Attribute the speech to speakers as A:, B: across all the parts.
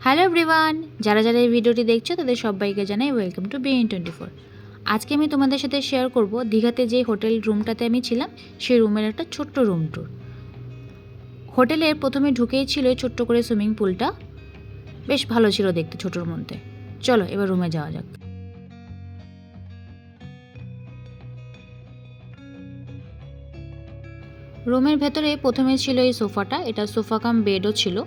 A: Hello everyone, যারা যারা এই ভিডিওটি দেখছো তাদের সবাইকে জানাই ওয়েলকাম টু BN24। আজকে আমি তোমাদের সাথে শেয়ার করব দীঘাতে যে হোটেল রুমটাতে আমি ছিলাম সেই রুমের একটা ছোট্ট রুম ট্যুর। হোটেলের প্রথমে ঢুকেই ছিল ছোট্ট করে সুইমিং পুলটা, বেশ ভালো ছিল দেখতে ছোটোর মধ্যে। চলো এবার রুমে যাওয়া যাক। রুমের ভেতরে প্রথমে ছিল এই সোফাটা, এটা সোফা কাম বেডও ছিল।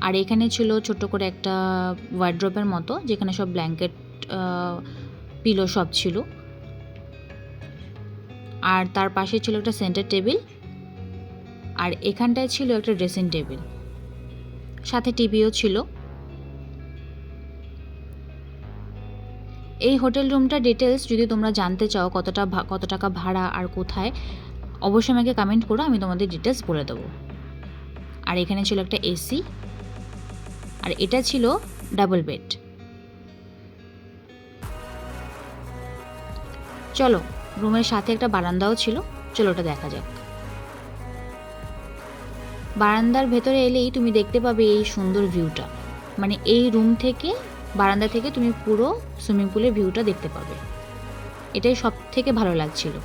A: আর এখানে ছিল ছোট্ট করে একটা ওয়ার্ড্রোবের মতো, যেখানে সব ব্ল্যাঙ্কেট পিলো সব ছিল। আর তার পাশে ছিল একটা সেন্টার টেবিল, আর এখানটায় ছিল একটা ড্রেসিং টেবিল, সাথে টিভিও ছিল। এই হোটেল রুমটার ডিটেলস যদি তোমরা জানতে চাও কত টাকা ভাড়া আর কোথায়, অবশ্যই আমাকে কমেন্ট করো, আমি তোমাদের ডিটেলস বলে দেবো। আর এখানে ছিল একটা এসি, আর এটা ছিল ডাবল বেড। চলো, রুমের সাথে একটা বারান্দাও ছিল, চলো ওটা দেখা যাক। বারান্দার ভেতরে এলেই তুমি দেখতে পাবে এই সুন্দর ভিউটা, মানে এই রুম থেকে বারান্দা থেকে তুমি পুরো সুইমিং পুলের ভিউটা দেখতে পাবে। এটাই সব থেকে ভালো লাগছিল।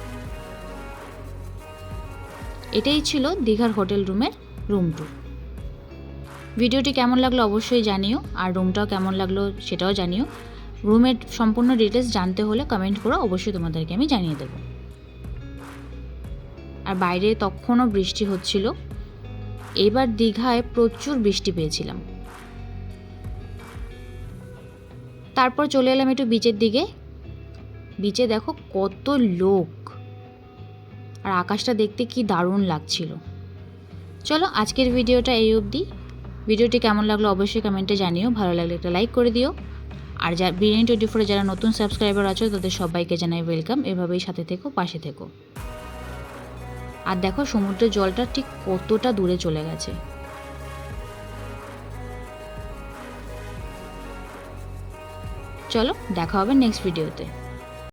A: এটাই ছিল দীঘার হোটেল রুমের রুম ট্যুর। ভিডিওটি কেমন লাগলো অবশ্যই জানিও, আর রুমটাও কেমন লাগলো সেটাও জানিও। রুমের সম্পূর্ণ ডিটেলস জানতে হলে কমেন্ট করো, অবশ্যই তোমাদেরকে আমি জানিয়ে দেবো। আর বাইরে তখনও বৃষ্টি হচ্ছিল, এইবার দীঘায় প্রচুর বৃষ্টি পেয়েছিলাম। তারপর চলে এলাম একটু বিচের দিকে। বিচে দেখো কত লোক, আর আকাশটা দেখতে কি দারুণ লাগছিল। চলো আজকের ভিডিওটা এই অবধি। ভিডিওটি কেমন লাগলো অবশ্যই কমেন্টে জানিও, ভালো লাগলে একটা লাইক করে দিও। আর BN24 যারা নতুন সাবস্ক্রাইবার আছো তাদের সবাইকে জানাই ওয়েলকাম। এভাবেই সাথে থেকো, পাশে থেকো। আর দেখো সমুদ্রের জলটা ঠিক কতটা দূরে চলে গেছে। চলো দেখা হবে নেক্সট ভিডিওতে।